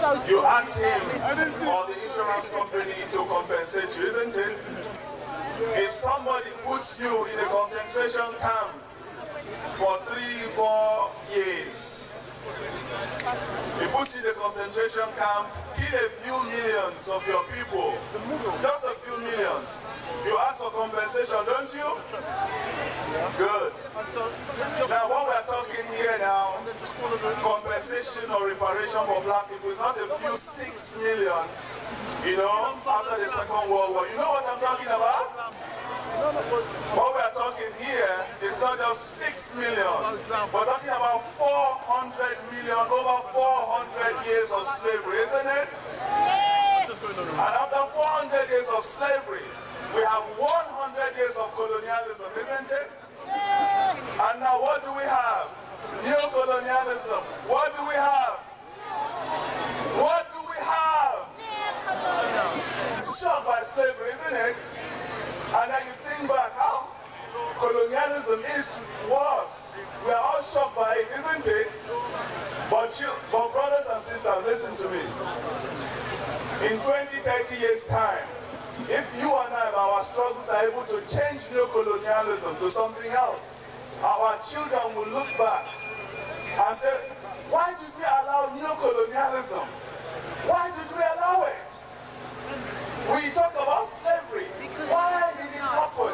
You ask him or the insurance company to compensate you, isn't it? If somebody puts you in a concentration camp for 3-4 years, he puts you in a concentration camp, kill a few millions of your people, just a few millions. You ask for compensation, don't you? Good. Now what we're talking here now, compensation or reparation for black people is not a few 6 million, you know, after the Second World War. You know what I'm talking about? What we are talking here is not just 6 million. We're talking about 400 million, over 400 years of slavery, isn't it? And after 400 years of slavery, we have 100 years of colonialism, isn't it? And now what do we have? Neo-colonialism. What do we have? What do we have? Shocked by slavery, isn't it? And then you think back how colonialism was. We are all shocked by it, isn't it? But brothers and sisters, listen to me. In 20, 30 years' time, if you and I, by our struggles, are able to change neo-colonialism to something else, our children will look back and say, why did we allow neo-colonialism? Why did we allow it? We talk about slavery. Why did it happen?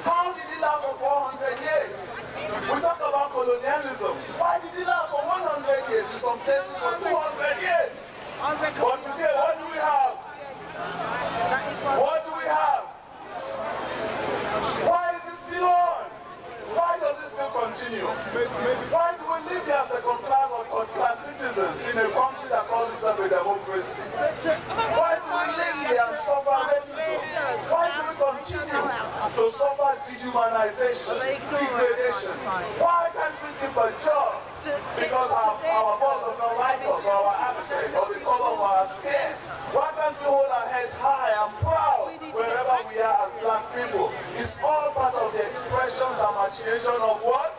How did it last for 400 years? We talk about colonialism. Why did it last for 100 years? In some places for 200 years. But today, what do we have? What do we have? Why is it still on? Why does it still continue? Why do we live here as second-class or third-class citizens in a country that calls itself a democracy? Why do we live here and suffer racism? Why do we continue to suffer dehumanization, degradation? Why can't we keep a job? Because our boss does not like us, or our accent, or the color of our skin. Why can't we hold our heads high and proud wherever we are as black people? It's all part of the expressions and machination of what?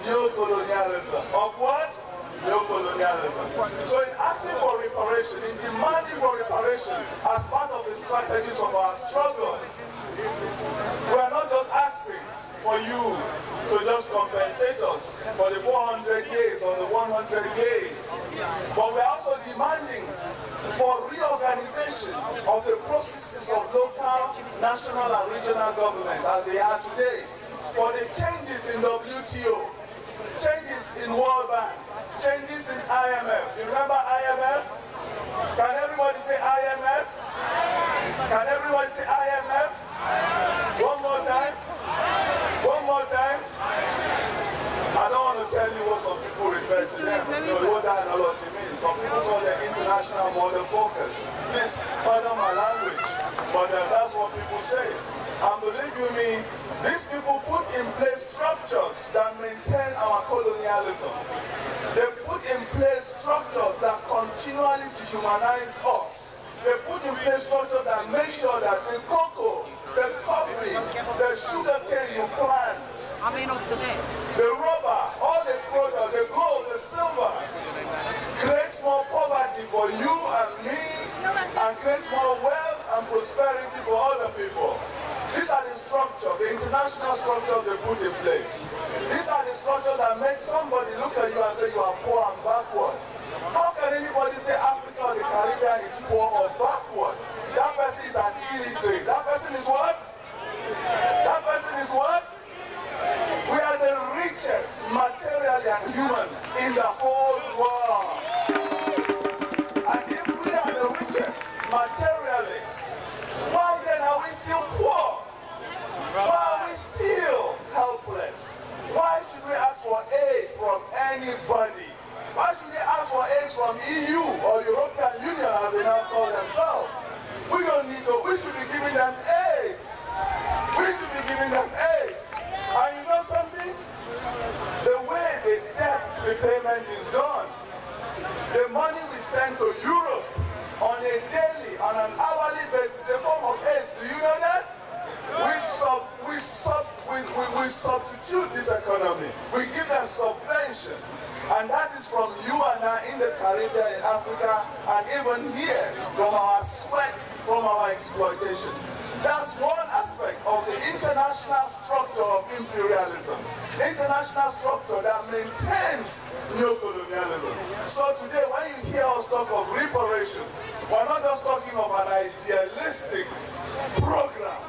Neo-colonialism. Of what? Neo-colonialism. So in asking for reparation, in demanding for reparation as part of the strategies of our struggle, we are not just asking for you to just compensate us for the 400 years or the 100 years, but we're also demanding for reorganization of the processes of local, national, and regional government as they are today, for the changes in WTO, changes in World Bank, changes in IMF. You remember IMF? Can everybody say IMF? Can everybody say IMF? One more time. One more time. I don't want to tell you what some people refer to them. You know what that analogy means. Some people call them international model focus. Please pardon my language, but that's what people say. And believe you me, these people put in place structures that maintain our colonialism. They put in place structures that continually dehumanize us. They put in place structures that make sure that the cocoa, the coffee, the sugar cane you plant, the rubber, all the product, the gold, the silver, creates more poverty for you and me, and creates more wealth and prosperity for other people. These are the structures, the international structures they put in place. These are the structures that make somebody look at you and say you are poor and backward. How can anybody say Africa or the Caribbean is poor or backward? That person is an illiterate. That person is what? That person is what? We are the richest materially and human in the whole world. And if we are the richest materially, why then are we still poor? Why are we still helpless? Why should we ask for aid from anybody? Why should we ask for aid from EU or European Union as they now call themselves? We don't need to. We should be giving them aids. We should be giving them aids. And you know something? The way the debt repayment is done, the money we send to Europe on a daily, on an hourly basis, a form of aids. Do you know that? We substitute this economy. We give them subvention. And that is from you and I in the Caribbean, in Africa, and even here from our sweat, from our exploitation. That's one aspect of the international structure of imperialism. International structure that maintains neocolonialism. So today when you hear us talk of reparation, we're not just talking of an idealistic program,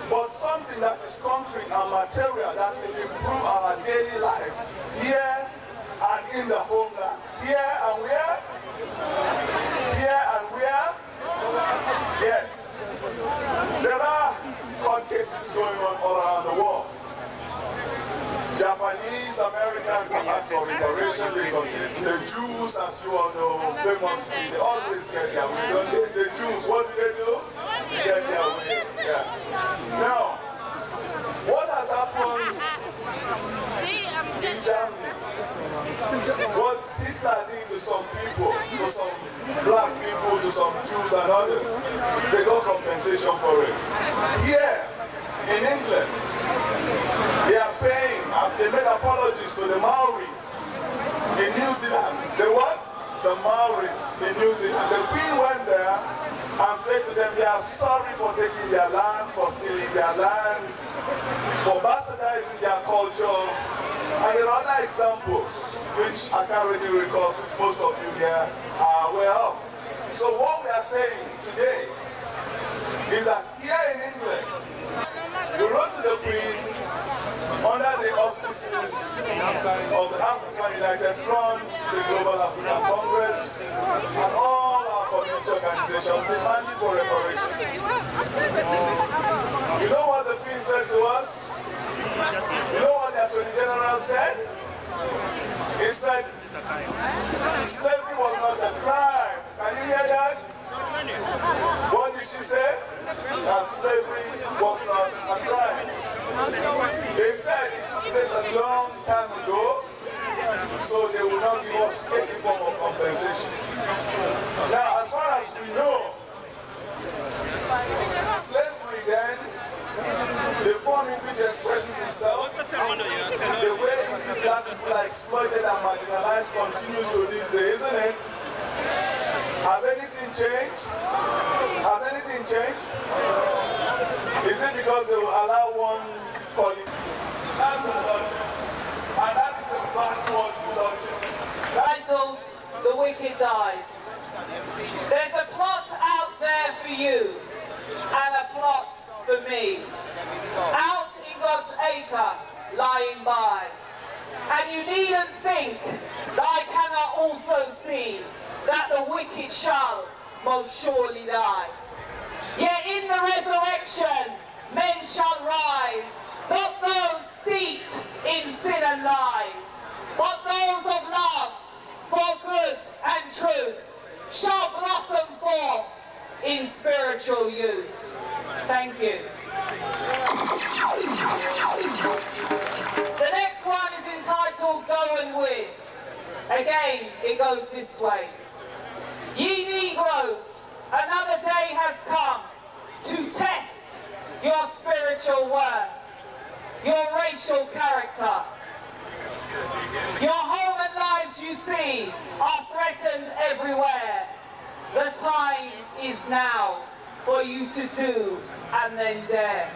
but something that is concrete and material that will improve our daily lives here and in the homeland. Here and where? Here and where? Yes. There are court cases going on all around the world. Japanese, Americans have asked for reparation. The Jews, as you all know, famously, they always get their way, don't they? The Jews, what do? They get their way. Yes. Now, what has happened in Germany? What Hitler did to some people, to some black people, to some Jews and others, they got compensation for it. Here, in England, they are paying, they made apologies to the Maoris in New Zealand. The what? The Maoris in New Zealand. The Queen went there and said to them, they are sorry for taking their lands, for stealing their lands, for bastardizing their culture. And there are other examples, which I can't really recall, which most of you here are aware of. So what we are saying today is that here in England, we wrote to the Queen under the auspices of the African United Front, the Global African Congress, and all our community organizations demanding for reparation. You know what the Queen said to us? You know what the Attorney General said? He said, slavery was not a crime. Can you hear that? What did she say? That slavery was not a crime. They said it took place a long time ago, so they will not give us any form of compensation. Now, as far as we know, slavery then, the form in which it expresses itself, the way in which black people are exploited and marginalized continues to this day, isn't it? Has anything changed? Has anything changed? Is it because they will allow one colleague? That's a logic. And that is a backward logic. Titled, The Wicked Dies. There's a plot out there for you, and a plot for me. Out in God's acre, lying by. And you needn't think that I cannot also see that the wicked shall most surely die. Yet in the resurrection, men shall rise, not those steeped in sin and lies, but those of love for good and truth shall blossom forth in spiritual youth. Thank you. The next one is entitled Go and Win. Again, it goes this way. Ye Negroes, another day has come to test your spiritual worth, your racial character. Your home and lives, you see, are threatened everywhere. The time is now for you to do and then dare.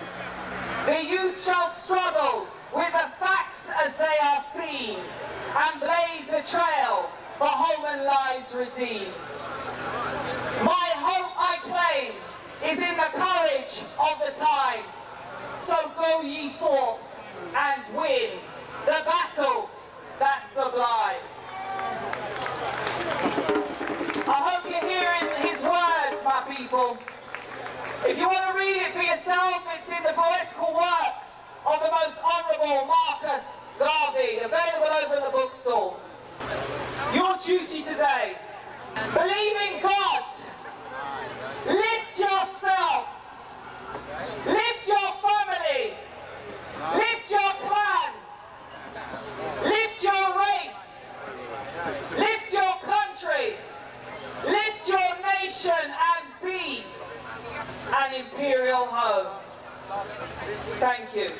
The youth shall struggle with the facts as they are seen and blaze the trail for home and lives redeemed. My hope, I claim, is in the courage of the time. So go ye forth and win the battle that's sublime. I hope you're hearing his words, my people. If you want to read it for yourself, it's in the poetical works of the most honourable Marcus Garvey, available over in the bookstore. Your duty today, believe in God, lift yourself, lift your family, lift your clan, lift your race, lift your country, lift your nation and be an imperial home. Thank you.